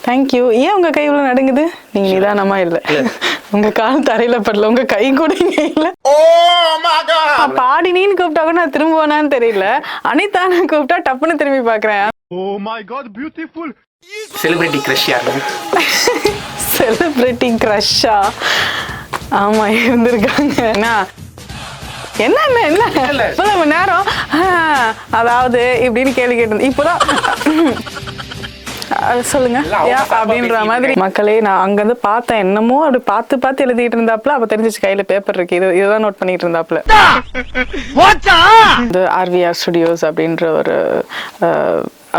Thank you. ஏன் உங்க கை இவ்வளவு நடுங்குது? நீங்க நிதானமா இல்ல, உங்க கால் தரையில படல, உங்க கை கூட இங்க இல்ல. பாடினின்னு கூப்பிட்டா கூட நான் திரும்புவேனான்னு தெரியல. அனிதான்னு கூப்பிட்டா டப்புன்னு திரும்பி பாக்குறேன். செலிபிரிட்டி கிரஷ் யாரு? செலிபிரிட்டி கிரஷா? ஆமா, இருந்திருக்காங்க. என்ன இவ்வளவு நேரம் அதாவது இப்படின்னு கேள்வி கேட்டு இப்போதான் சொல்லுங்க அப்படின்ற மாதிரி. மக்களே, நான் அங்கிருந்து பார்த்தேன், என்னமோ அப்படி பார்த்து எழுதிட்டு இருந்தாப்புல. அப்ப தெரிஞ்சிச்சு கையில பேப்பர் இருக்கு, இதுதான் நோட் பண்ணிட்டு இருந்தாப்புல. RVR ஸ்டுடியோஸ் அப்படின்ற ஒரு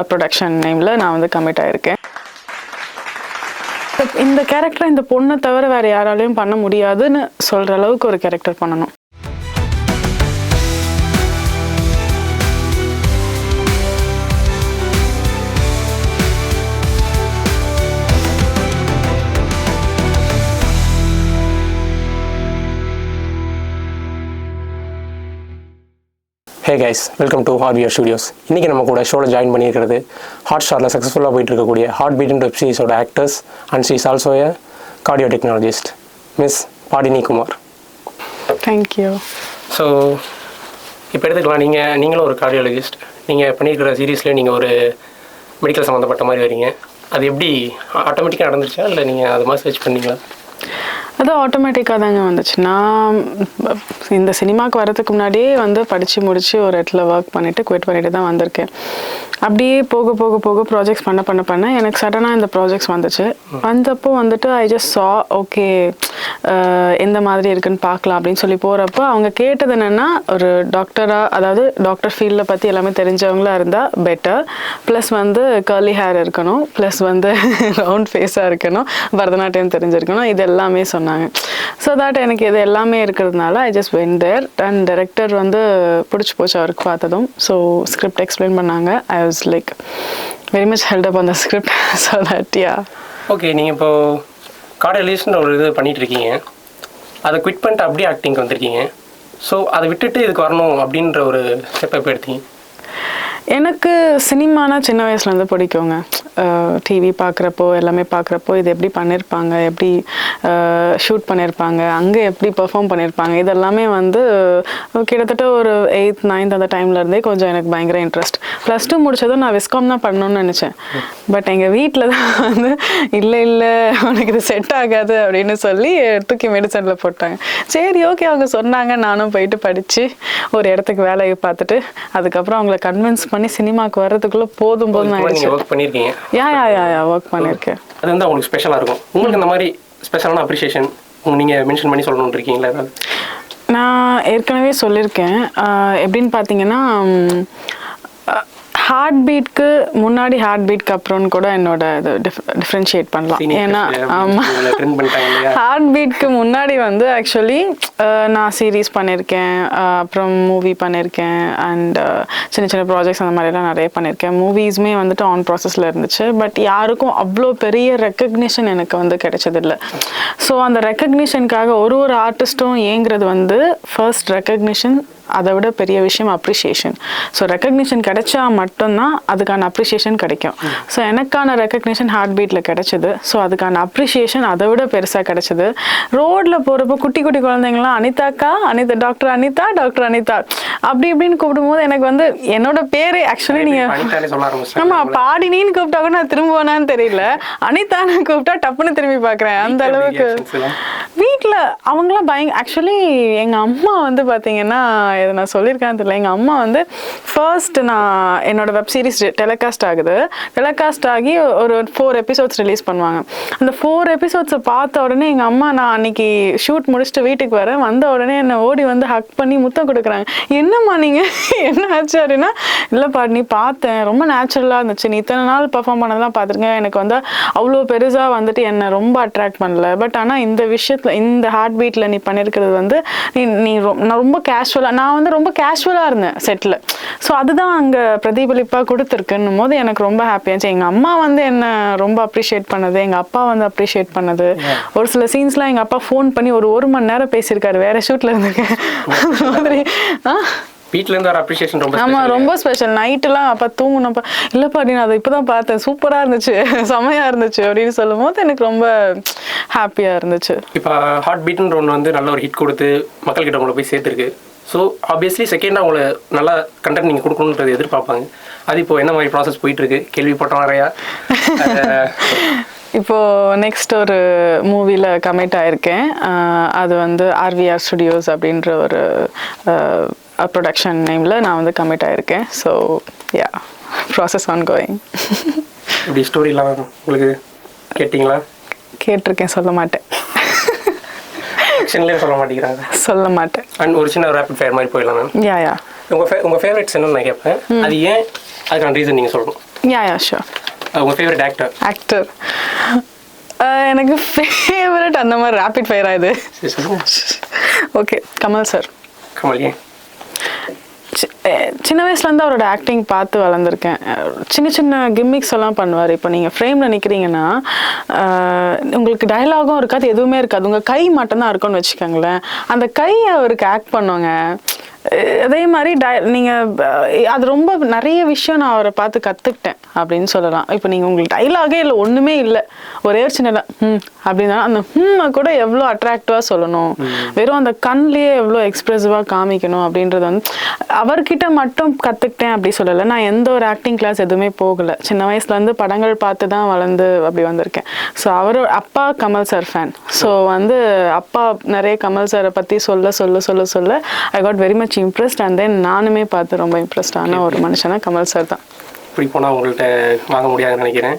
ப்ரொடக்ஷன் நேம்ல நான் வந்து கமிட் ஆயிருக்கேன். இந்த கேரக்டர் இந்த பொண்ணை தவிர வேற யாராலையும் பண்ண முடியாதுன்னு சொல்ற அளவுக்கு ஒரு கேரக்டர் பண்ணணும். Hey guys, welcome to RVR studios. இன்றைக்கி நம்ம கூட ஷோவில் ஜாயின் பண்ணியிருக்கிறது ஹாட்ஸ்டாரில் சக்ஸஸ்ஃபுல்லாக போயிட்டு இருக்கக்கூடிய ஹார்ட் பீட் வெப் சீரிஸோட actors and she is also a cardio technologist, miss Padini Kumar. Thank you. So இப்போ எடுத்துக்கலாம், நீங்களும் ஒரு கார்டியாலஜிஸ்ட். நீங்கள் பண்ணியிருக்கிற சீரீஸில் நீங்கள் ஒரு மெடிக்கல் சம்மந்தப்பட்ட மாதிரி வரீங்க. அது எப்படி ஆட்டோமேட்டிக்காக நடந்துச்சா இல்லை நீங்கள் அது மாதிரி சர்ச் பண்ணீங்களா? அது ஆட்டோமேட்டிக்காக தாங்க வந்துச்சு. நான் இந்த சினிமாவுக்கு வரதுக்கு முன்னாடியே வந்து படித்து முடித்து ஒரு இடத்துல ஒர்க் பண்ணிவிட்டு குவிட் பண்ணிட்டு தான் வந்திருக்கேன். அப்படியே போக போக போக ப்ராஜெக்ட்ஸ் பண்ண எனக்கு சடனாக இந்த ப்ராஜெக்ட்ஸ் வந்துச்சு. வந்தப்போ வந்துட்டு ஐ ஜஸ்ட் சா ஓகே எந்த மாதிரி இருக்குன்னு பார்க்கலாம் அப்படின்னு சொல்லி போகிறப்போ அவங்க கேட்டது என்னென்னா, ஒரு டாக்டராக, அதாவது டாக்டர் ஃபீல்டில் பற்றி எல்லாமே தெரிஞ்சவங்களாக இருந்தால் பெட்டர், ப்ளஸ் வந்து கர்லி ஹேர் இருக்கணும், ப்ளஸ் வந்து ரவுண்ட் ஃபேஸாக இருக்கணும், பரதநாட்டியம் தெரிஞ்சிருக்கணும், இது எல்லாமே சொன்னாங்க. ஸோ தட் எனக்கு இது எல்லாமே இருக்கிறதுனால I just went there. And director வந்து பிடிச்சி போச்சு அவருக்கு பார்த்ததும். ஸோ ஸ்கிரிப்ட் எக்ஸ்பிளைன் பண்ணாங்க. I was like very much held up on the script. So that yeah. Okay, நீங்கள் இப்போது கார்டியாலஜிஸ்ட்னு ஒரு இது பண்ணிகிட்டு இருக்கீங்க, அதை குவிட் பண்ணிட்டு அப்படியே ஆக்டிங்க்கு வந்திருக்கீங்க. ஸோ அதை விட்டுட்டு இதுக்கு வரணும் அப்படின்ற ஒரு ஸ்டெப் எப்போ எடுத்தீங்க? எனக்கு சினிமானா சின்ன வயசுலேருந்து பிடிக்குங்க. டிவி பார்க்குறப்போ எல்லாமே பார்க்குறப்போ இது எப்படி பண்ணியிருப்பாங்க, எப்படி ஷூட் பண்ணியிருப்பாங்க, அங்கே எப்படி பெர்ஃபார்ம் பண்ணியிருப்பாங்க, இதெல்லாமே வந்து கிட்டத்தட்ட ஒரு 8th 9th அந்த டைம்லேருந்தே கொஞ்சம் எனக்கு பயங்கர இன்ட்ரெஸ்ட். +2 முடிச்சதும் நான் விஸ்காம் தான் பண்ணணும்னு நினச்சேன். பட் எங்கள் வீட்டில் தான் வந்து இல்லை உனக்கு இது செட் ஆகாது அப்படின்னு சொல்லி தூக்கி மெடிசனில் போட்டாங்க. சரி ஓகே, அவங்க சொன்னாங்க, நானும் போயிட்டு படித்து ஒரு இடத்துக்கு வேலையை பார்த்துட்டு அதுக்கப்புறம் அவங்கள கன்வின்ஸ் பண்ணி சினிமாவுக்கு வர்றதுக்குள்ளே போதும் ஆயிடுச்சு. ஒர்க் பண்ணியிருக்கீங்க? யா ஒர்க் பண்ணியிருக்கேன். அது வந்து உங்களுக்கு ஸ்பெஷலாக இருக்கும். உங்களுக்கு இந்த மாதிரி ஸ்பெஷலான அப்ரிஷியேஷன் நீங்கள் மென்ஷன் பண்ணி சொல்லணும்னு இருக்கீங்களா? ஏதாவது நான் ஏற்கனவே சொல்லியிருக்கேன். எப்படின்னு பார்த்தீங்கன்னா, ஹார்ட் பீட்க்கு முன்னாடி ஹார்ட் பீட்க்கு அப்புறம்னு கூட என்னோட இது டிஃப்ரென்ஷியேட் பண்ணலாம். ஏன்னா ஆமாம், ஹார்ட் பீட்க்கு முன்னாடி வந்து ஆக்சுவலி நான் சீரீஸ் பண்ணியிருக்கேன், அப்புறம் மூவி பண்ணியிருக்கேன், அண்ட் சின்ன சின்ன ப்ராஜெக்ட்ஸ் அந்த மாதிரிலாம் நிறைய பண்ணியிருக்கேன். மூவிஸுமே வந்துட்டு ஆன் ப்ராசஸில் இருந்துச்சு. பட் யாருக்கும் அவ்வளோ பெரிய ரெக்கக்னிஷன் எனக்கு வந்து கிடைச்சதில்லை. ஸோ அந்த ரெக்கக்னிஷனுக்காக ஒரு ஆர்டிஸ்ட்டும் ஏங்குறது வந்து ஃபர்ஸ்ட் ரெக்கக்னிஷன், அதை விட பெரிய விஷயம் அப்ரிஷியேஷன். ஸோ ரெக்கக்னிஷன் கிடைச்சா மட்டும்தான் அதுக்கான அப்ரிஷியேஷன் கிடைக்கும். ஸோ எனக்கான ரெக்கக்னிஷன் ஹார்ட் பீட்டில் கிடைச்சிது. ஸோ அதுக்கான அப்ரிஷியேஷன் அதை விட பெருசாக கிடைச்சிது. ரோடில் போகிறப்போ குட்டி குட்டி குழந்தைங்களாம் அனிதாக்கா, டாக்டர் அனிதா அப்படி இப்படின்னு கூப்பிடும்போது எனக்கு வந்து என்னோட பேரு ஆக்சுவலி நீங்கள் ஆமாம் பாடினின்னு கூப்பிட்டா கூட நான் திரும்புவேனான்னு தெரியல, அனிதான்னு கூப்பிட்டா டப்புன்னு திரும்பி பார்க்குறேன். அந்த அளவுக்கு வீட்டில் அவங்களாம் ஆக்சுவலி எங்கள் அம்மா வந்து பார்த்தீங்கன்னா, இதை நான் சொல்லியிருக்கேன்னு தெரியல, எங்கள் அம்மா வந்து ஃபர்ஸ்ட் நான் என்னோட வெப் சீரிஸ் டெலிகாஸ்ட் ஆகுது, டெலிகாஸ்ட் ஆகி ஒரு 4 எபிசோட்ஸ் ரிலீஸ் பண்ணுவாங்க. அந்த 4 எபிசோட்ஸை பார்த்த உடனே எங்கள் அம்மா, நான் அன்னைக்கு ஷூட் முடிச்சுட்டு வீட்டுக்கு வரேன், வந்த உடனே என்னை ஓடி வந்து ஹக் பண்ணி முத்தம் கொடுக்குறாங்க. என்னம்மா நீங்கள் என்ன ஆச்சு அப்படின்னா, இல்லைப்பா நீ பார்த்தேன், ரொம்ப நேச்சுரலாக இருந்துச்சு, நீ இத்தனை நாள் பர்ஃபார்ம் பண்ணதான் பார்த்துருக்கேன், எனக்கு வந்து அவ்வளோ பெருசாக வந்துட்டு என்னை ரொம்ப அட்ராக்ட் பண்ணல. பட் ஆனால் இந்த விஷயத்தில், இந்த ஹார்ட் பீட்டில் நீ பண்ணியிருக்கிறது வந்து நான் ரொம்ப கேஷுவலாக, நான் வந்து ரொம்ப கேஷுவலாக இருந்தேன் செட்டில். ஸோ அதுதான் அங்கே பிரதிபலிப்பாக கொடுத்துருக்குன்னும் போது எனக்கு ரொம்ப ஹாப்பியாச்சு. எங்கள் அம்மா வந்து என்னை ரொம்ப அப்ரிஷியேட் பண்ணது, எங்கள் அப்பா வந்து அப்ரிஷியேட் பண்ணது. ஒரு சில சீன்ஸ்லாம் எங்கள் அப்பா ஃபோன் பண்ணி ஒரு மணி நேரம் பேசியிருக்காரு, வேற ஷூட்டில் இருந்திருக்கேன் மாதிரி. வீட்டிலேருந்து வர அப்ரிஷியேஷன் ரொம்ப ஆமாம், ரொம்ப ஸ்பெஷல். நைட்டுலாம் அப்போ தூங்கணும்ப்பா, இல்லைப்பா நீ அதை இப்போ தான் பார்த்தேன், சூப்பராக இருந்துச்சு, செமையாக இருந்துச்சு அப்படின்னு சொல்லும் போது எனக்கு ரொம்ப ஹாப்பியாக இருந்துச்சு. இப்போ ஹார்ட் பீட்ன்ற ஒன்று வந்து நல்ல ஒரு ஹிட் கொடுத்து மக்கள்கிட்ட உங்களை போய் சேர்த்துருக்கு. ஸோ ஆப்வியஸ்லி செகண்டாக உங்களை நல்லா கண்டென்ட் நீங்கள் கொடுக்கணுன்றது எதிர்பார்ப்பாங்க. அது இப்போ என்ன மாதிரி ப்ராசஸ் போயிட்டுருக்கு? கேள்விப்பட்டோம் நிறையா. இப்போது நெக்ஸ்ட் ஒரு மூவியில் கமிட் ஆகிருக்கேன். அது வந்து RVR ஸ்டுடியோஸ் அப்படின்ற ஒரு ப்ரொடக்ஷன் நேமில் நான் வந்து கமிட் ஆகிருக்கேன். So yeah, process ongoing. இப்படி ஸ்டோரிலாம் உங்களுக்கு கேட்டிங்களா? கேட்டிருக்கேன், சொல்ல மாட்டேன். ஆக்ஷன்லேயே சொல்ல மாட்டேங்கிறாங்க. சொல்ல மாட்டேன். அண்ட் ஒரு சின்ன ரேபிட் ஃபயர் மாதிரி போயிடலாம் மேம். யா. உங்கள் ஃபேவரட்ஸ் என்னன்னு நான் கேட்பேன். அது ஏன், அதுக்கான ரீசன் நீங்கள் சொல்லணும். Yeah sure. உங்கள் ஃபேவரட் ஆக்டர்? எனக்கு ஃபேவரட் அந்த மாதிரி ரேபிட் ஃபயர் ஆகுது. Okay, Kamal sir. கமல் ஏன்? சின்ன வயசுலேருந்து அவரோட ஆக்டிங் பார்த்து வளர்ந்துருக்கேன். சின்ன சின்ன கிம்மிக்ஸ் எல்லாம் பண்ணுவார். இப்போ நீங்கள் ஃப்ரேமில் நிற்கிறீங்கன்னா உங்களுக்கு டயலாகும் இருக்காது, எதுவுமே இருக்காது, உங்கள் கை மட்டும்தான் இருக்கும்னு வச்சுக்கோங்களேன். அந்த கையை அவருக்கு ஆக்ட் பண்ணுவாங்க. அதே மாதிரி நீங்கள் அது ரொம்ப நிறைய விஷயம் நான் அவரை பார்த்து கற்றுக்கிட்டேன் அப்படின்னு சொல்லலாம். இப்போ நீங்கள் உங்களுக்கு டைலாகே இல்லை, ஒன்றுமே இல்லை, ஒரே ஒரு சின்ன அப்படின்னா அந்த கூட எவ்வளோ அட்ராக்டிவாக சொல்லணும், வெறும் அந்த கண்லேயே எவ்வளோ எக்ஸ்ப்ரெசிவாக காமிக்கணும் அப்படின்றது வந்து அவர்கிட்ட மட்டும் கற்றுக்கிட்டேன் அப்படி சொல்லலை. நான் எந்த ஒரு ஆக்டிங் கிளாஸ் எதுவுமே போகலை. சின்ன வயசுலேருந்து படங்கள் பார்த்து தான் வளர்ந்து அப்படி வந்திருக்கேன். ஸோ அவரோட அப்பா கமல் சார் ஃபேன். ஸோ வந்து அப்பா நிறைய கமல் சாரை பற்றி சொல்ல I got very much impressed. And then நானுமே பார்த்து ரொம்ப இம்ப்ரெஸ்ட் ஆன ஒரு மனுஷனா கமல் சார் தான். இப்படி போனால் உங்கள்கிட்ட வாங்க முடியாதுன்னு நினைக்கிறேன்.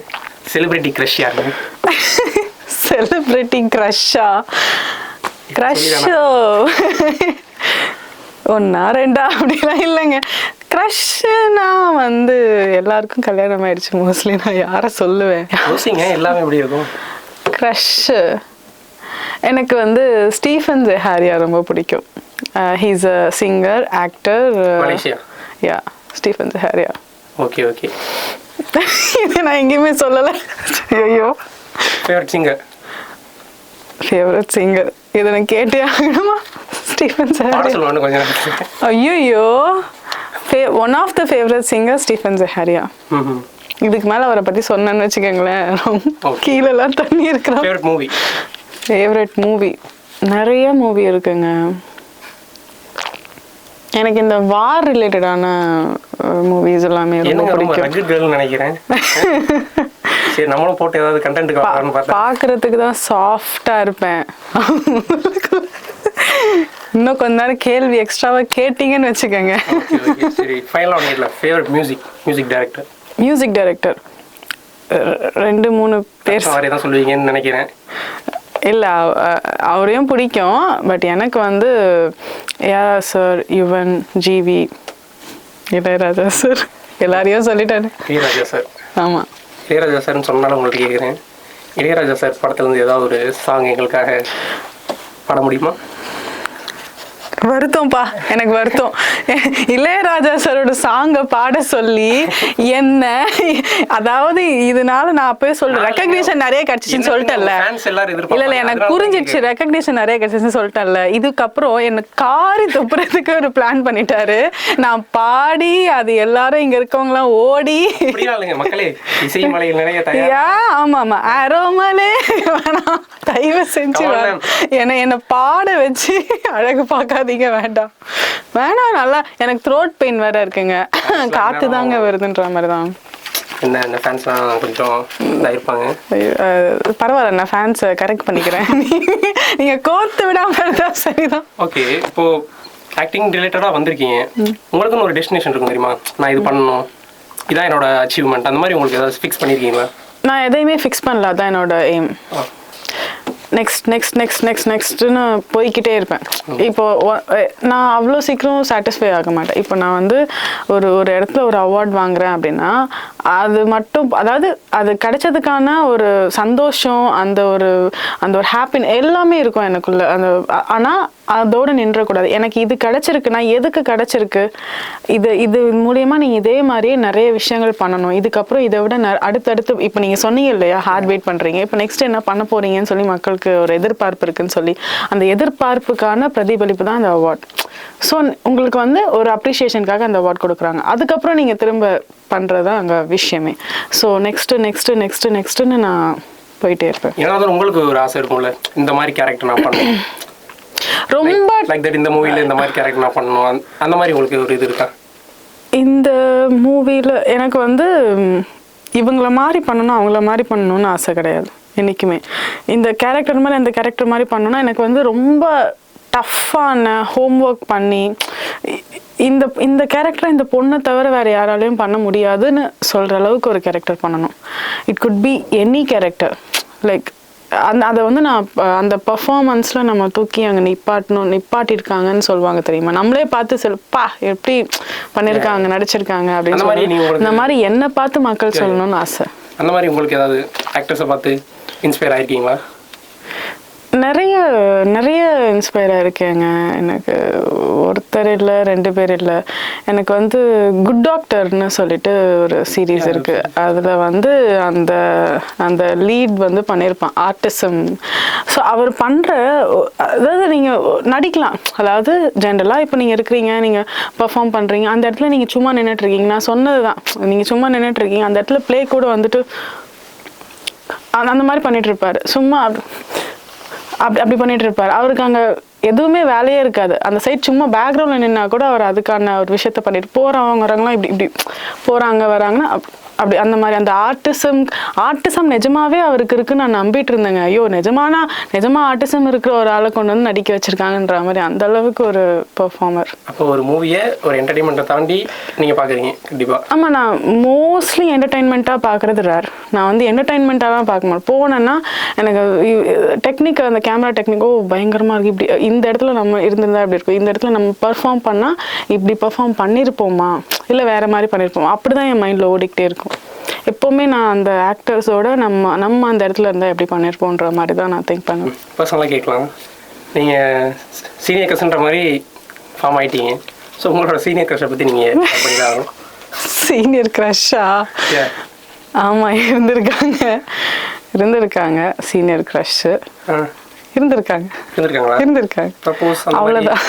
செலிபிரிட்டி க்ரஷ் யாருங்க? செலிபிரிட்டி க்ரஷ்ஷோ ஒன்றா ரெண்டா அப்படிலாம் இல்லைங்க. க்ரஷ்னா வந்து எல்லாருக்கும் கல்யாணம் ஆயிடுச்சு மோஸ்ட்லி. நான் யாரை சொல்லுவேன்? எல்லாமே எப்படி இருக்கும்? க்ரஷ்ஷு எனக்கு வந்து ஸ்டீஃபன் ஜெஹாரியா ரொம்ப பிடிக்கும். He's a singer, actor. Yeah, Stephen Zechariah. Okay. இது நான் எங்கேயுமே சொல்லலை. ஐயோ, ஃபேவரட் சிங்கர் இதை நான் கேட்டே ஆகணுமா? ஸ்டீஃபன் ஜெஹாரியா. ஐயோ, one of the favourite singer Stephen Zechariah. இதுக்கு மேலே அவரை பற்றி சொன்னேன்னு வச்சுக்கோங்களேன், கீழெல்லாம் தண்ணி இருக்கிறோம். ஃபேவரட் மூவி நிறைய மூவி இருக்குங்க. எனக்கு இந்த வார் ரிலேட்டடான மூவிஸ் எல்லாமே ரொம்ப பிடிக்கும் நினைக்கிறேன். சரி, நம்மளும் போட்டு ஏதாவது கண்டென்ட் பார்க்கறதுக்கு தான் சாஃப்டா இருப்பேன். இன்னும் கொஞ்ச நேரம் கேள்வி எக்ஸ்ட்ராவா கேட்டீங்கன்னு வச்சுக்கோங்க. மியூசிக் டைரக்டர் 2-3 பேர் தான் சொல்லுவீங்கன்னு நினைக்கிறேன். இல்லை, அவரையும் பிடிக்கும். பட் எனக்கு வந்து AR sir, Yuvan, GV, Ilaiyaraaja sir, எல்லாரையும் சொல்லிட்டாரு. இளையராஜா சார். ஆமாம், இளையராஜா சார்னு சொன்னாலும் உங்களுக்கு கேட்குறேன். இளையராஜா சார் படத்துலேருந்து ஏதாவது ஒரு சாங் எங்களுக்காக பாட முடியுமா? வருத்தம்ப்பா, எனக்கு வருத்தம். இளையராஜா சாரோட சாங்கை பாட சொல்லி என்ன, அதாவது இதனால நான் அப்பவே சொல்றேன், ரெக்கக்னிஷன் நிறைய கிடைச்சிச்சுன்னு சொல்லிட்டேன்ல. இல்ல எனக்கு புரிஞ்சிடுச்சு, ரெக்கக்னிஷன் நிறைய கிடைச்சிச்சுன்னு சொல்லிட்டேன்ல. இதுக்கப்புறம் என்ன காரி துப்புறதுக்கு ஒரு பிளான் பண்ணிட்டாரு. நான் பாடி அது எல்லாரும் இங்க இருக்கவங்க எல்லாம் ஓடி, ஆமா அரோமலே வேணாம், தயவு செஞ்சு என்ன பாட வச்சு அழகு பார்க்காதீங்க, வேண்டாம். நல்லா எனக்கு த்ரோட் பெயின் வேற இருக்குங்க, காத்து தாங்க வருதுன்ற மாதிரி தான். பரவாயில்ல, நான் ஃபேன்ஸ் கரெக்ட் பண்ணிக்கிறேன். நீங்க கோர்த்து விடாம இருந்தா சரிதான். ஓகே, இப்போ ஆக்டிங் ரிலேட்டடா வந்திருக்கீங்க, உங்களுக்குன்னு ஒரு டெஸ்டினேஷன் இருக்கும் தெரியுமா? நான் இது பண்ணணும், இதான் என்னோட அச்சீவ்மெண்ட், அந்த மாதிரி உங்களுக்கு ஏதாவது ஃபிக்ஸ் பண்ணிருக்கீங்களா? நான் எதையுமே ஃபிக்ஸ் பண்ணல, அதான் என்னோட எய்ம். நெக்ஸ்ட்னு போய்கிட்டே இருப்பேன். இப்போ நான் அவ்வளோ சீக்கிரம் சாட்டிஸ்ஃபை ஆக மாட்டேன். இப்போ நான் வந்து ஒரு இடத்துல ஒரு அவார்ட் வாங்குறேன் அப்படின்னா அது மட்டும், அதாவது அது கிடைச்சதுக்கான ஒரு சந்தோஷம், அந்த ஒரு ஹாப்பினஸ் எல்லாமே இருக்கும் எனக்குள்ள. ஆனால் அதோடு நின்றக்கூடாது. எனக்கு இது கிடச்சிருக்குன்னா எதுக்கு கிடச்சிருக்கு, இது மூலியமாக நீங்கள் இதே மாதிரியே நிறைய விஷயங்கள் பண்ணணும். இதுக்கப்புறம் இதை விட அடுத்தடுத்து இப்போ நீங்கள் சொன்னீங்க இல்லையா, ஹார்ட் பீட் பண்ணுறீங்க, இப்போ நெக்ஸ்ட் என்ன பண்ண போகிறீங்கன்னு சொல்லி மக்களுக்கு ஒரு எதிர்பார்ப்பு இருக்குன்னு சொல்லி, அந்த எதிர்பார்ப்புக்கான பிரதிபலிப்பு தான் அந்த அவார்ட். ஸோ உங்களுக்கு வந்து ஒரு அப்ரிஷியேஷனுக்காக அந்த அவார்ட் கொடுக்குறாங்க. அதுக்கப்புறம் நீங்கள் திரும்ப பண்ணுறது தான் அங்கே விஷயமே. ஸோ நெக்ஸ்ட்டுன்னு நான் போயிட்டே இருப்பேன். ஏன்னா உங்களுக்கு ஒரு ஆசை இருக்கும்ல, இந்த மாதிரி கேரக்டர் நான் பண்ணணும், ரொம்ப லைக் தட் இந்த மூவில இந்த மாதிரி கேரக்டர் நான் பண்ணணும், அந்த மாதிரி உங்களுக்கு ஒரு இது இருக்கா? இந்த மூவியில் எனக்கு வந்து இவங்கள மாதிரி பண்ணணும் அவங்கள மாதிரி பண்ணணும்னு ஆசை கிடையாது என்றைக்குமே. இந்த கேரக்டர் மாதிரி அந்த கேரக்டர் மாதிரி பண்ணணும்னா எனக்கு வந்து ரொம்ப டஃப்பான ஹோம்ஒர்க் பண்ணி இந்த கேரக்டரை இந்த பொண்ணை தவிர வேறு யாராலையும் பண்ண முடியாதுன்னு சொல்கிற அளவுக்கு ஒரு கேரக்டர் பண்ணணும். It could be any character. Like அதை வந்து நான் அந்த பர்ஃபார்மன்ஸில் நம்ம தூக்கி அங்கே நிப்பாட்டியிருக்காங்கன்னு சொல்லுவாங்க தெரியுமா, நம்மளே பார்த்து பா எப்படி பண்ணியிருக்காங்க நடிச்சிருக்காங்க அப்படின்னு சொல்லி இந்த மாதிரி என்னை பார்த்து மக்கள் சொல்லணும்னு ஆசை. அந்த மாதிரி உங்களுக்கு ஏதாவது ஆக்டர்ஸை பார்த்து இன்ஸ்பயர் ஆகிருக்கீங்களா? நிறைய இன்ஸ்பயர் ஆகிருக்கேங்க. எனக்கு ஒருத்தர் இல்லை 2 பேர் இல்லை. எனக்கு வந்து குட் டாக்டர்னு சொல்லிட்டு ஒரு சீரீஸ் இருக்குது. அதில் வந்து அந்த லீட் வந்து பண்ணியிருப்பான் ஆர்டிசம். ஸோ அவர் பண்ணுற, அதாவது நீங்கள் நடிக்கலாம், அதாவது ஜென்ரலாக இப்போ நீங்கள் இருக்கிறீங்க, நீங்கள் பர்ஃபார்ம் பண்ணுறீங்க, அந்த இடத்துல நீங்கள் சும்மா நின்றுட்டுருக்கீங்க, நான் சொன்னது தான், நீங்கள் சும்மா நின்றுட்டுருக்கீங்க, அந்த இடத்துல ப்ளே கூட வந்துட்டு அந்த மாதிரி பண்ணிட்டு இருப்பாரு, சும்மா அப்படி பண்ணிட்டு இருப்பாரு. அவருக்கு அங்கே எதுவுமே வேலையே இருக்காது. அந்த சைட் சும்மா பேக்ரவுண்டில் நின்னா கூட அவர் அதுக்கான ஒரு விஷயத்த பண்ணிட்டு போகிறவங்க வரவங்களாம் இப்படி போகிறாங்க வராங்கன்னா அப்படி அந்த மாதிரி அந்த ஆர்டிசம் நிஜமாவே அவருக்கு இருக்குன்னு நான் நம்பிட்டு இருந்தேங்க. ஐயோ நிஜமா ஆர்டிசம் இருக்கிற ஒரு ஆளை கொண்டு வந்து நடிக்க வச்சிருக்காங்கன்ற மாதிரி அந்த அளவுக்கு ஒரு பெர்ஃபார்மர். அப்போ ஒரு மூவியை ஒரு என்டர்டைன்மெண்ட்டை தாண்டி நீங்கள் பார்க்குறீங்க கண்டிப்பாக? ஆமாம், நான் மோஸ்ட்லி என்டர்டைன்மெண்ட்டாக பார்க்குறது ரேர். நான் வந்து என்டர்டைன்மெண்ட்டாக தான் பார்க்க மாட்டேன். போனேன்னா எனக்கு டெக்னிக், அந்த கேமரா டெக்னிக்கோ பயங்கரமாக இருக்குது, இப்படி இந்த இடத்துல நம்ம இருந்திருந்தா இப்படி இருக்கும், இந்த இடத்துல நம்ம பர்ஃபார்ம் பண்ணால் இப்படி பர்ஃபார்ம் பண்ணியிருப்போமா இல்லை வேறு மாதிரி பண்ணியிருப்போம், அப்படி தான் என் மைண்டில் ஓடிக்கிட்டே இருக்கும். எப்போவுமே நான் அந்த ஆக்டர்ஸோட நம்ம அந்த இடத்துல இருந்தால் எப்படி பண்ணியிருப்போன்ற மாதிரி தான் நான் திங்க் பண்ணுவேன். பர்சனலாக கேட்கலாம், நீங்கள் சீனியர் கிரஷ்ன்ற மாதிரி ஃபார்ம் ஆகிட்டீங்க. ஸோ உங்களோட சீனியர் கிரஷை பற்றி நீங்கள் பண்ணிக்கலாம். சீனியர் கிரஷ்ஷா? ஆமாம், இருந்திருக்காங்க சீனியர் க்ரஷ்ஷு இருந்திருக்காங்க. அவ்வளோதான்,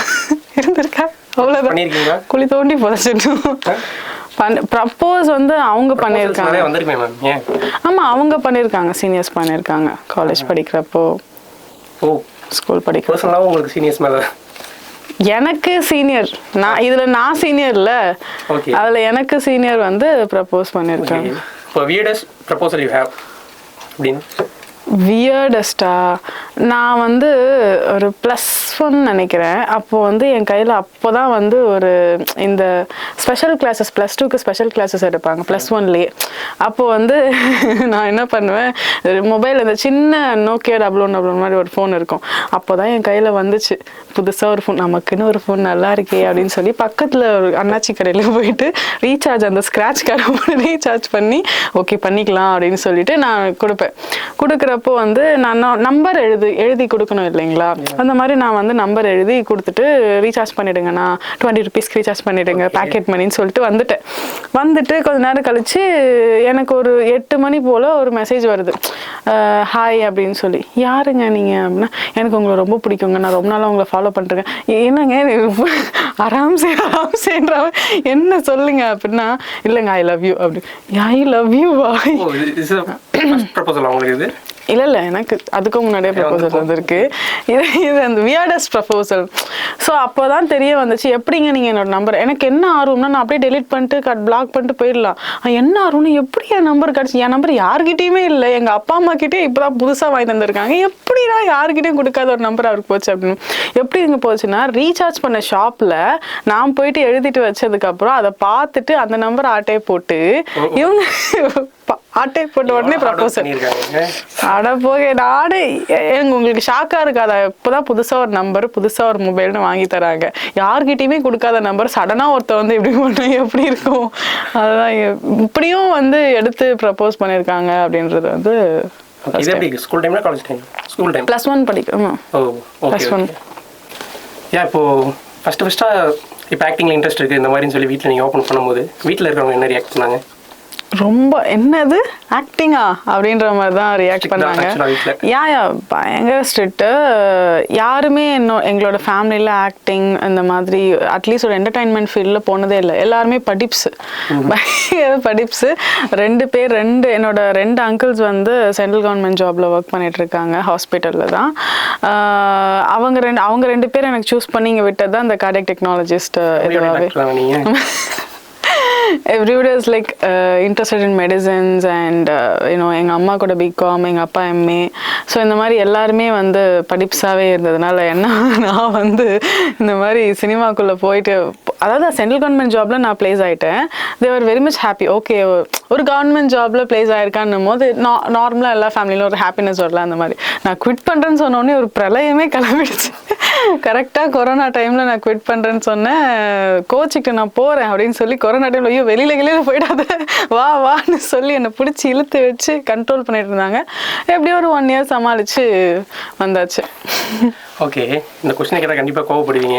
இருந்திருக்காங்க, அவ்வளோதான். குழி தோண்டி புதைச்சிட்டோம். ப்ரப்போஸ் வந்து அவங்க பண்ணியிருக்காங்க. ஆமாம், அவங்க பண்ணியிருக்காங்க, சீனியர்ஸ் பண்ணியிருக்காங்க காலேஜ் படிக்கிறப்போ, ஸ்கூல் படிக்கிறப்போ. உங்களுக்கு சீனியர்ஸ் மேலே? எனக்கு சீனியர், நான் சீனியர்ல, அதில் எனக்கு சீனியர் வந்து ப்ரப்போஸ் பண்ணியிருக்காங்க. வியர்டஸ்டா நான் வந்து ஒரு +1 நினைக்கிறேன். அப்போது வந்து என் கையில் அப்போ தான் வந்து ஒரு இந்த ஸ்பெஷல் கிளாஸஸ் +2க்கு ஸ்பெஷல் கிளாஸஸ் எடுப்பாங்க +1லேயே. அப்போது வந்து நான் என்ன பண்ணுவேன், மொபைல் இந்த சின்ன நோக்கியா 00 மாதிரி ஒரு ஃபோன் இருக்கும். அப்போ தான் என் கையில் வந்துச்சு புதுசாக ஒரு ஃபோன், நமக்குன்னு ஒரு ஃபோன் நல்லா இருக்கே அப்படின்னு சொல்லி பக்கத்தில் ஒரு அண்ணாச்சி கடையில் போயிட்டு ரீசார்ஜ், அந்த ஸ்க்ராட்ச் கார்டை ரீசார்ஜ் பண்ணி ஓகே பண்ணிக்கலாம் அப்படின்னு சொல்லிட்டு நான் கொடுக்குறப்போ வந்து நான் நம்பர் எழுதி கொடுக்கணும் இல்லைங்களா, அந்த மாதிரி நான் வந்து நம்பர் எழுதி கொடுத்துட்டு ரீசார்ஜ் பண்ணிவிடுங்கண்ணா, 20 ருபீஸ்க்கு ரீசார்ஜ் பண்ணிவிடுங்க பேக்கெட் மணின்னு சொல்லிட்டு வந்துட்டு கொஞ்ச நேரம் கழித்து எனக்கு ஒரு 8 மணி போல் ஒரு மெசேஜ் வருது, ஹாய் அப்படின்னு சொல்லி. யாருங்க நீங்கள் அப்படின்னா, எனக்கு உங்களை ரொம்ப பிடிக்குங்க, நான் ரொம்ப நாளாக உங்களை ஃபாலோ பண்ணுறேன். என்னங்க ஆராம்சேன்ற என்ன சொல்லுங்க அப்படின்னா, இல்லைங்க ஐ லவ் யூ அப்படி. ஐ லவ் யூ வா? இல்லை, எனக்கு அதுக்கும் முன்னாடியே ப்ரப்போசல் வந்திருக்கு. இது அந்த வியர்டஸ்ட் ப்ரப்போசல். ஸோ அப்போ தான் தெரிய வந்துச்சு, எப்படிங்க நீங்கள் என்னோட நம்பர், எனக்கு என்ன ஆர்வம்னா நான் அப்படியே டெலிட் பண்ணிட்டு பிளாக் பண்ணிட்டு போயிடலாம். என்ன ஆர்வம்னா எப்படி என் நம்பர் கிடச்சி, என் நம்பர் யார்கிட்டையுமே இல்லை, எங்கள் அப்பா அம்மா கிட்டே இப்போ தான் புதுசாக வாங்கி தந்திருக்காங்க, எப்படி நான் யார்கிட்டையும் கொடுக்காத ஒரு நம்பர் அவருக்கு போச்சு அப்படின்னு. எப்படி இங்கே போச்சுன்னா, ரீசார்ஜ் பண்ண ஷாப்பில் நான் போயிட்டு எழுதிட்டு வச்சதுக்கப்புறம் அதை பார்த்துட்டு அந்த நம்பர் ஆட்டே போட்டு இவங்க ஆட்டை போட்ட உடனே ப்ரப்போசல். அட போக நானே உங்களுக்கு ஷாக்காக இருக்காதா, இப்போதான் புதுசாக ஒரு நம்பர் புதுசாக ஒரு மொபைல்னு வாங்கி தராங்க, யார்கிட்டையுமே கொடுக்காத நம்பர் சடனாக ஒருத்தர் வந்து இப்படி பண்ண எப்படி இருக்கும். அதுதான் இப்படியும் வந்து எடுத்து ப்ரப்போஸ் பண்ணியிருக்காங்க அப்படின்றது வந்து ஸ்கூல் டைம்ல காலேஜ் டைம்? ஸ்கூல் டைம் +1 படிக்கிறோம். +1 ஏன் இப்போது ஃபஸ்ட்டாக இப்போ ஆக்டிங்கில் இன்ட்ரெஸ்ட் இருக்குது இந்த மாதிரின்னு சொல்லி வீட்டில் நீங்கள் ஓப்பன் பண்ணும்போது வீட்டில் இருக்கிறவங்க என்ன ரியாக்ட் பண்ணாங்க? ரொம்ப என்னது ஆக்டிங்கா அப்படின்ற மாதிரி தான் ரியாக்ட் பண்ணாங்க. யா பயங்கர ஸ்ட்ரிக்ட்டு. யாருமே எங்களோட ஃபேமிலியில் ஆக்டிங் இந்த மாதிரி அட்லீஸ்ட் ஒரு என்டர்டைன்மெண்ட் ஃபீல்டில் போனதே இல்லை. எல்லாருமே படிப்ஸு, பயங்கர படிப்ஸு. என்னோட 2 அங்கிள்ஸ் வந்து சென்ட்ரல் கவர்மெண்ட் ஜாபில் ஒர்க் பண்ணிட்டு இருக்காங்க, ஹாஸ்பிட்டலில் தான். அவங்க 2 பேர் எனக்கு சூஸ் பண்ணி இங்கே விட்டது தான் இந்த கார்டியாக் டெக்னாலஜிஸ்ட். இதுவாகவே everybody is like interested in medicines and எங்கள் அம்மா கூட பிகாம், எங்கள் அப்பா எம்ஏ. ஸோ இந்த மாதிரி எல்லாருமே வந்து படிப்ஸாகவே இருந்ததுனால நான் வந்து இந்த மாதிரி சினிமாக்குள்ளே போயிட்டு, அதாவது சென்ட்ரல் கவர்மெண்ட் ஜாபில் நான் ப்ளேஸ் ஆகிட்டேன். They are very much happy. Okay, ஒரு கவர்மெண்ட் ஜாபில் ப்ளேஸ் ஆகிருக்கான்னும் போது நார்மலாக எல்லா ஃபேமிலியிலும் ஒரு ஹாப்பினஸ் வரலாம். அந்த மாதிரி நான் குவிட் பண்ணுறேன்னு சொன்னோடனே ஒரு பிரளயமே கிளம்பிடுச்சு. கரெக்டாக கொரோனா டைமில் நான் குவிட் பண்ணுறேன்னு சொன்னேன். கோச்சிக்கிட்டு நான் போகிறேன் அப்படின்னு சொல்லி கொரோனா டைமில் ஐயோ வெளியில் போயிடாத வான்னு சொல்லி என்னை பிடிச்சி இழுத்து வச்சு கண்ட்ரோல் பண்ணிட்டு இருந்தாங்க. எப்படியோ ஒரு 1 year சமாளித்து வந்தாச்சு. ஓகே, இந்த கொஸ்டினை கேட்டால் கண்டிப்பாக கோவப்படுவீங்க.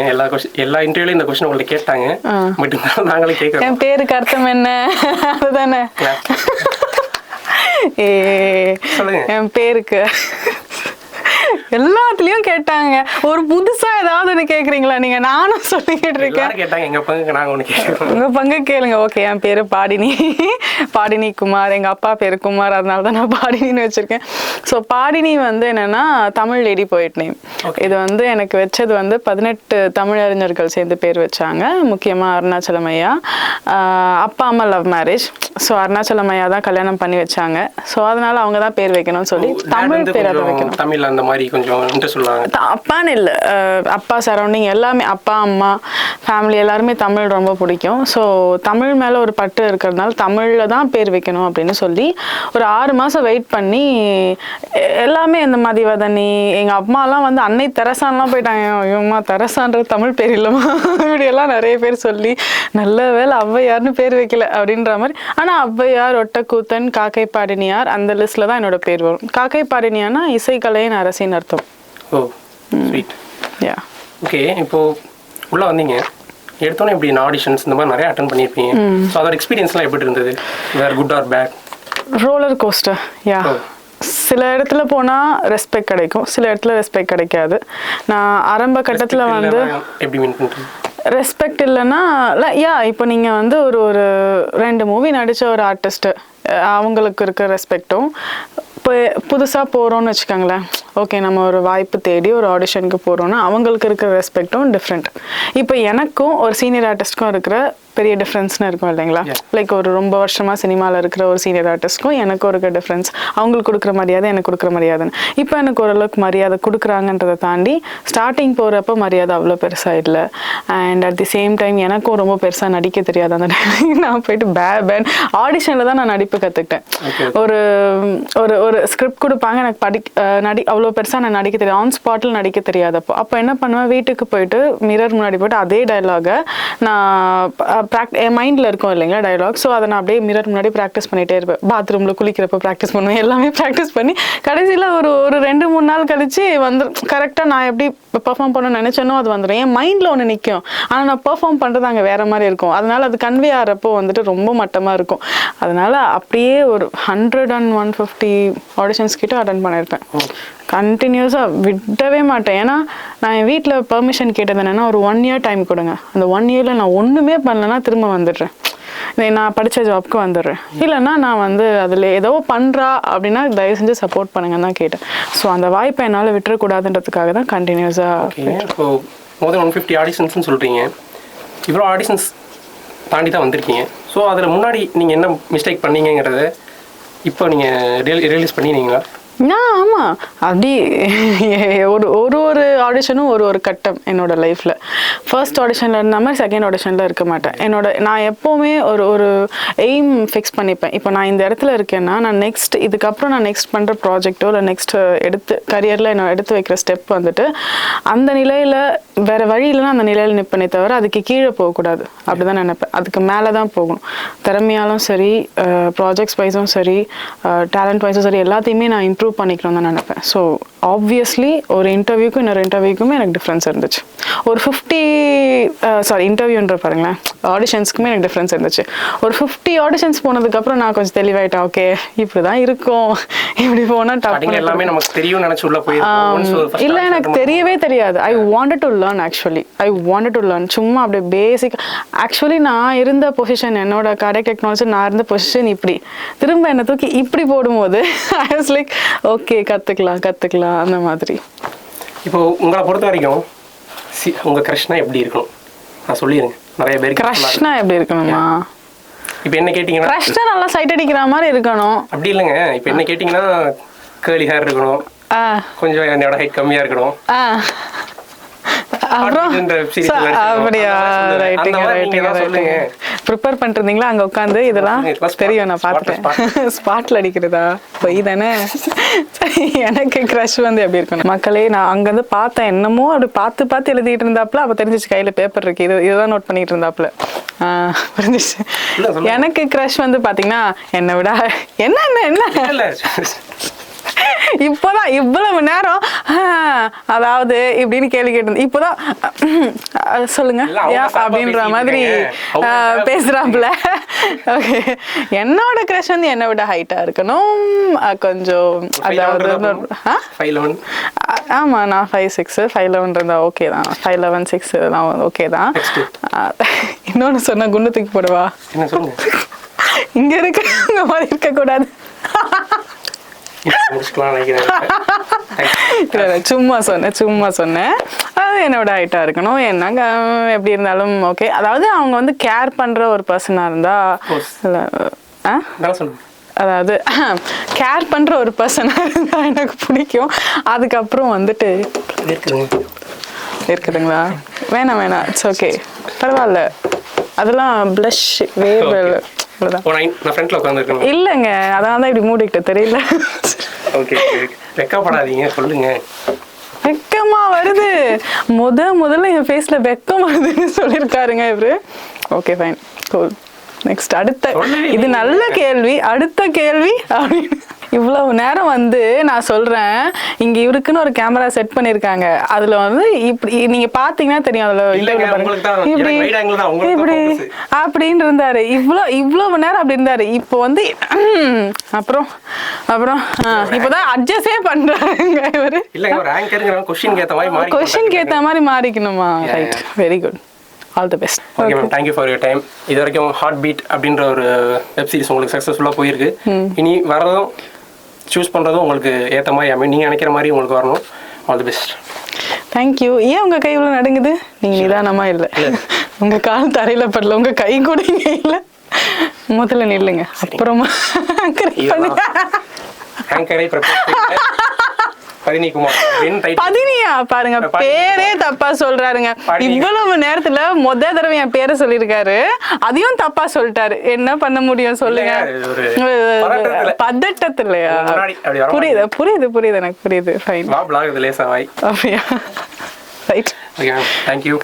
எல்லா இன்டர்வியூலையும் இந்த கொஸ்டின் உங்களை கேட்டாங்க. பட் நாங்களே கேட்குறோம், என் பேருக்கு அர்த்தம் என்ன அதுதானே? என் பேருக்கு எல்லாத்துலயும் கேட்டாங்க. ஒரு புதுசா ஏதாவது ஒண்ணு கேக்குறீங்களா நீங்க? நானும் சொல்லிக்கிட்டு இருக்கேன். உங்க பங்கு கேளுங்க. ஓகே, என் பேரு பாடினி குமார். எங்க அப்பா பேரு குமார், அதனாலதான் நான் பாடினின்னு வச்சிருக்கேன். ஸோ பாடினி வந்து என்னன்னா தமிழ் லேடி போயிட் நேம். இது வந்து எனக்கு வச்சது வந்து 18 தமிழறிஞர்கள் சேர்ந்து பேர் வச்சாங்க. முக்கியமா அருணாச்சலம் ஐயா. அப்பா அம்மா லவ் மேரேஜ். ஸோ அருணாச்சலம் ஐயா தான் கல்யாணம் பண்ணி வச்சாங்க. ஸோ அதனால அவங்க தான் பேர் வைக்கணும்னு சொல்லி தமிழ் பேர் அதை வைக்கணும். தமிழ் அந்த மாதிரி கொஞ்சம் இன்ட்ரெஸ்ட் சொல்லுவாங்க. அப்பான்னு இல்லை, அப்பா சரௌண்டிங் எல்லாமே, அப்பா அம்மா ஃபேமிலி எல்லாருமே தமிழ் ரொம்ப பிடிக்கும். ஸோ தமிழ் மேலே ஒரு பட்டு இருக்கிறதுனால தமிழில் தான் பேர் வைக்கணும் அப்படின்னு சொல்லி ஒரு 6 மாதம் வெயிட் பண்ணி எல்லாமே இந்த மதிவதனி, எங்கள் அம்மாலாம் வந்து அன்னை தெரசான்லாம் போயிட்டாங்க. ஐயோம்மா தெரசான்ற தமிழ் பேர் இல்லைம்மா இப்படியெல்லாம் நிறைய பேர் சொல்லி நல்ல வேலை ஔவையார்னு பேர் வைக்கல அப்படின்ற மாதிரி. ஆனால் ஔவையார், ஒட்டக்கூத்தன், காக்கை பாடினியார் அந்த லிஸ்ட்டில் தான் என்னோட பேர் வரும். காக்கை பாடினியானா இசைக்கலையின் அரசின் அர்த்தம். ஓ ஸ்வீட். யா ஓகே, இப்போது உள்ளே வந்தீங்க, எடுத்தோன்னே இப்படி ஆடிஷன்ஸ் இந்த மாதிரி நிறைய அட்டன் பண்ணியிருப்பீங்க. ஸோ அதோட எக்ஸ்பீரியன்ஸ்லாம் எப்படி இருந்தது? Were good or bad? Roller coaster. Yeah, சில இடத்துல போனால் ரெஸ்பெக்ட் கிடைக்கும், சில இடத்துல ரெஸ்பெக்ட் கிடைக்காது. நான் ஆரம்ப கட்டத்தில் வந்து எப்படி மீன் பண்ணுறேன் ரெஸ்பெக்ட் இல்லைன்னா யா, இப்போ நீங்கள் வந்து ஒரு 2 மூவி நடித்த ஒரு ஆர்டிஸ்ட்டு அவங்களுக்கு இருக்க ரெஸ்பெக்டும், இப்போ புதுசாக போகிறோன்னு வச்சுக்கோங்களேன், ஓகே நம்ம ஒரு வாய்ப்பு தேடி ஒரு ஆடிஷனுக்கு போகிறோன்னா அவங்களுக்கு இருக்கிற ரெஸ்பெக்டும் டிஃப்ரெண்ட். இப்போ எனக்கும் ஒரு சீனியர் ஆர்டிஸ்ட்க்கும் இருக்கிற பெரிய டிஃப்ரென்ஸ்னு இருக்கும் இல்லைங்களா? லைக் ஒரு ரொம்ப வருஷமாக சினிமாவில் இருக்கிற ஒரு சீனியர் ஆர்டிஸ்ட்க்கும் எனக்கும் இருக்கிற டிஃப்ரென்ஸ், அவங்களுக்கு கொடுக்குற மரியாதை எனக்கு கொடுக்குற மரியாதைன்னு. இப்போ எனக்கு ஓரளவுக்கு மரியாதை கொடுக்குறாங்கன்றதை தாண்டி ஸ்டார்டிங் போகிறப்ப மரியாதை அவ்வளோ பெருசாக இல்லை. And at the same time எனக்கும் ரொம்ப பெருசாக நடிக்க தெரியாது. அந்த டைம் நான் போயிட்டு பேன் ஆடிஷனில் தான் நான் நடிப்பு கற்றுக்கிட்டேன். ஒரு ஒரு ஒரு ஸ்கிரிப்ட் கொடுப்பாங்க, எனக்கு அவ்வளோ பெருசாக நான் நடிக்க தெரியாது, ஆன் ஸ்பாட்டில் நடிக்க தெரியாதப்போ. அப்போ என்ன பண்ணுவேன், வீட்டுக்கு போயிட்டு மிரர் முன்னாடி போய்ட்டு அதே டைலாகை நான் என் மைண்டில் இருக்கும் இல்லைங்களா டைலாக். ஸோ அதை நான் அப்படியே மிரர் முன்னாடி ப்ராக்டிஸ் பண்ணிகிட்டே இருப்பேன். பாத்ரூமில் குளிக்கிறப்ப ப்ராக்டிஸ் பண்ணுவேன். எல்லாமே ப்ராக்டிஸ் பண்ணி கடைசியில் ஒரு 2-3 நாள் கழிச்சு வந்துடும். கரெக்டாக நான் எப்படி பெர்ஃபார்ம் பண்ணணும்னு நினச்சேனோ அது வந்துடும். என் மைண்டில் ஒன்று நிற்கும், ஆனால் நான் பெர்ஃபார்ம் பண்ணுறது அங்கே வேறு மாதிரி இருக்கும். அதனால் அது கன்வே ஆகிறப்போ வந்துட்டு ரொம்ப மட்டமாக இருக்கும். அதனால் அப்படியே ஒரு 100 and 150 ஆடிஷன்ஸ் கிட்ட அட்டன் பண்ணியிருப்பேன். கண்டினியூஸாக விடவே மாட்டேன். ஏன்னா நான் என் வீட்டில் பெர்மிஷன் கேட்டது என்னென்னா ஒரு 1 year டைம் கொடுங்க, அந்த 1 yearல நான் ஒன்றுமே பண்ணலைன்னா திரும்ப வந்துடுறேன், நான் படித்த ஜாப்க்கு வந்துடுறேன், இல்லைன்னா நான் வந்து அதில் ஏதோ பண்ணுறா அப்படின்னா தயவு செஞ்சு சப்போர்ட் பண்ணுங்கன்னு தான் கேட்டேன். ஸோ அந்த வாய்ப்பை என்னால் விட்டுறக்கூடாதுன்றதுக்காக தான் கண்டினியூஸாக. இப்போ more than 150 ஆடிஷன்ஸ்னு சொல்கிறீங்க, இவ்வளோ ஆடிஷன்ஸ் தாண்டி தான் வந்திருக்கீங்க. ஸோ அதில் முன்னாடி நீங்கள் என்ன மிஸ்டேக் பண்ணீங்கிறத இப்போ நீங்கள் ரியலைஸ் பண்ணினீங்களா? ஆமாம், அப்படி ஒரு ஆடிஷனும் ஒரு கட்டம் என்னோட லைஃப்பில். ஃபர்ஸ்ட் ஆடிஷனில் இருந்த மாதிரி செகண்ட் ஆடிஷனில் இருக்க மாட்டேன். நான் எப்போவுமே ஒரு எய்ம் ஃபிக்ஸ் பண்ணிப்பேன். இப்போ நான் இந்த இடத்துல இருக்கேன்னா நான் இதுக்கப்புறம் நான் நெக்ஸ்ட் பண்ணுற ப்ராஜெக்டோ இல்லை நெக்ஸ்ட் கரியரில் நான் எடுத்து வைக்கிற ஸ்டெப் வந்துட்டு அந்த நிலையில் வேறு வழி இல்லைன்னா அந்த நிலையில் நிற்பனே தவிர அதுக்கு கீழே போகக்கூடாது அப்படி தான் நினைப்பேன். அதுக்கு மேலே தான் போகணும். திறமையாலும் சரி, ப்ராஜெக்ட்ஸ் வைஸும் சரி, டேலண்ட் வைஸும் சரி, எல்லாத்தையுமே நான் இம்ப்ரூவ் இம்ப்ரூவ் பண்ணிக்கணும் தான் நினைப்பேன். ஸோ ஆப்வியஸ்லி ஒரு இன்டர்வியூக்கும் இன்னொரு இன்டர்வியூக்குமே எனக்கு டிஃப்ரென்ஸ் இருந்துச்சு. ஒரு 50 இன்டர்வியூன்ற பாருங்களேன், ஆடிஷன்ஸ்க்குமே எனக்கு டிஃப்ரென்ஸ் இருந்துச்சு. ஒரு 50 ஆடிஷன்ஸ் போனதுக்கப்புறம் நான் கொஞ்சம் தெளிவாயிட்டேன். ஓகே இப்படி தான் இருக்கும், இப்படி போனால் டப் எல்லாமே நமக்கு தெரியும் நினச்சி உள்ள போயிருக்கோம். இல்லை எனக்கு தெரியவே தெரியாது. I wanted to learn. Actually I wanted to learn. சும்மா அப்படியே பேசிக். ஆக்சுவலி நான் இருந்த பொசிஷன், என்னோட கார்டியாக் டெக்னாலஜி நான் இருந்த பொசிஷன் இப்படி, திரும்ப என்னை தூக்கி இப்படி போடும்போது ஐ வாஸ் லைக் ஓகே கற்றுக்கலாம் அந்த மாதிரி. இப்போ உங்களை பொறுத்த வரைக்கும் உங்கள் கிரஷ்னா எப்படி இருக்கணும் நான் சொல்லிடுங்க. நிறைய பேர் கிரஷ்னா எப்படி இருக்கணுமா? இப்போ என்ன கேட்டிங்கன்னா கிரஷ்னா நல்லா சைட் அடிக்கிற மாதிரி இருக்கணும். அப்படி இல்லைங்க. இப்போ என்ன கேட்டிங்கன்னா கேர்லி ஹேர் இருக்கணும், கொஞ்சம் என்னோட ஹைட் கம்மியாக இருக்கணும். அப்புறம் அப்படியா? ரைட்டுங்க. ப்ரிப்பேர் பண்ணிருந்தீங்களா அங்கே உட்காந்து? இதெல்லாம் தெரியும், நான் பார்த்துட்டேன். ஸ்பாட்ல அடிக்கிறதா? பொய் தானே. சரி, எனக்கு க்ரஷ் வந்து எப்படி இருக்கணும் மக்களே? நான் அங்கேருந்து பார்த்தேன், என்னமோ அப்படி பார்த்து எழுதிட்டு இருந்தாப்புல. அப்போ தெரிஞ்சிச்சு கையில் பேப்பர் இருக்கு, இதுதான் நோட் பண்ணிட்டு இருந்தாப்புல. புரிஞ்சிச்சு. எனக்கு க்ரஷ் வந்து பார்த்தீங்கன்னா என்னை விட என்ன இப்போதான் இவ்வளவு நேரம் அதாவது இப்படின்னு கேள்வி கேட்டு இப்போதான் சொல்லுங்க அப்படின்ற மாதிரி பேசுறாப்புல. ஓகே, என்னோட கிரஷ் வந்து என்னை விட ஹைட்டா இருக்கணும் கொஞ்சம். அதாவது ஆமா, நான் 5'6", 5'11" இருந்தா ஓகே தான். 5'11", 6 தான் ஓகே தான். இன்னொன்னு சொன்னா குண்டு தூக்கி போடுவா. இங்க இருக்க இந்த மாதிரி இருக்க கூடாது. சும்மா சொன்னேன். அது என்னோட ஹைட்டா இருக்கணும். என்னங்க எப்படி இருந்தாலும் ஓகே. அதாவது அவங்க வந்து கேர் பண்ற ஒரு பர்சனா இருந்தா, அதாவது கேர் பண்ற ஒரு பர்சனா இருந்தா எனக்கு பிடிக்கும். அதுக்கப்புறம் வந்துட்டு இருக்குதுங்களா? வேணாம், இட்ஸ் ஓகே, பரவாயில்ல. அதெல்லாம் பிளஷ் வேவ் இல்லைங்க, அதான் இப்படி மூடிக்கிட்ட தெரியல. சொல்லுங்க. வெக்கமா வருது. முதல்ல என் ஃபேஸ்ல வெக்கம் வருதுன்னு சொல்லியிருக்காருங்க இவரு. Okay fine, cool. நெக்ஸ்ட் இது நல்ல கேள்வி. அடுத்த கேள்வி அப்படின்னு இவ்வளவு நேரம் வந்து நான் சொல்றேன், இங்க இவருக்குன்னு ஒரு கேமரா செட் பண்ணிருக்காங்க. அதுல வந்து இப்படி நீங்க பாத்தீங்கன்னா தெரியும், அதுல இப்படி இப்படி அப்படின்னு இருந்தாரு. இவ்வளவு நேரம் அப்படி இருந்தாரு. இப்போ வந்து அப்புறம் இப்பதான் அட்ஜஸ்டே பண்றாங்க இவரு. கொஸ்டின் ஏத்த மாதிரி மாறிக்கணுமா? Right, very good. All the best. Okay ma'am, thank you for your time. இது வரைக்கும் ஹார்ட் பீட் அப்படின்ற ஒரு வெப் சீரிஸ் உங்களுக்கு சக்ஸஸ்ஃபுல்லாக போயிருக்கு. இனி வரதும் சூஸ் பண்ணுறதும் உங்களுக்கு ஏற்ற மாதிரி நீங்கள் நினைக்கிற மாதிரி உங்களுக்கு வரணும். All the best. தேங்க்யூ. ஏன் உங்கள் கை இவ்வளோ நடுங்குது? நீங்கள் நிதானமாக இல்லை, உங்கள் கால் தரையில் படல, உங்கள் கை கூட இங்கே இல்லை. முதல்ல நில்லுங்க, அப்புறமா பதினியா பாருங்க, பேரே தப்பா சொல்றாருங்க. இவ்வளவு நேரத்துல முத தடவை என் பேரை சொல்லிருக்காரு, அதையும் தப்பா சொல்லிட்டாரு. என்ன பண்ண முடியும் சொல்லுங்க? பதட்டத்திலையா? புரியுது எனக்கு புரியுது. ஃபைன். அப்படியா? ரைட். தேங்க்யூ.